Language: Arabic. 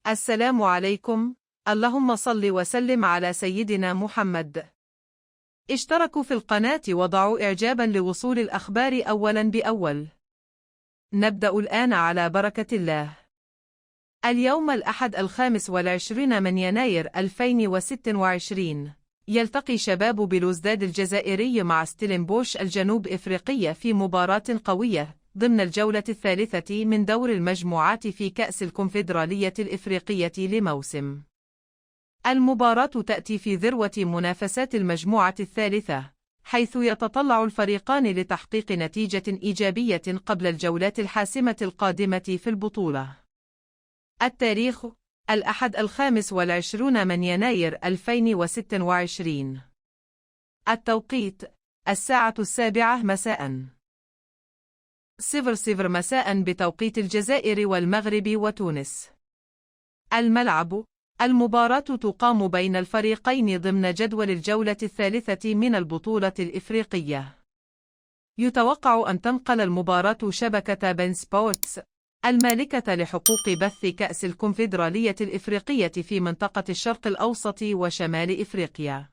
السلام عليكم. اللهم صل وسلم على سيدنا محمد. اشتركوا في القناة وضعوا إعجابا لوصول الأخبار أولا بأول. نبدأ الآن على بركة الله. اليوم الأحد 25 من يناير 2026 يلتقي شباب بلوزداد الجزائري مع ستيلنبوش الجنوب إفريقية في مباراة قوية ضمن الجولة الثالثة من دور المجموعات في كأس الكونفدرالية الإفريقية لموسم. المباراة تأتي في ذروة منافسات المجموعة الثالثة، حيث يتطلع الفريقان لتحقيق نتيجة إيجابية قبل الجولات الحاسمة القادمة في البطولة. التاريخ: الأحد 25 من يناير 2026. التوقيت: الساعة 7 مساء، 00 مساء بتوقيت الجزائر والمغرب وتونس. الملعب: المباراة تقام بين الفريقين ضمن جدول الجولة الثالثة من البطولة الإفريقية. يتوقع أن تنقل المباراة شبكة بين سبورتس المالكة لحقوق بث كأس الكونفدرالية الإفريقية في منطقة الشرق الأوسط وشمال إفريقيا.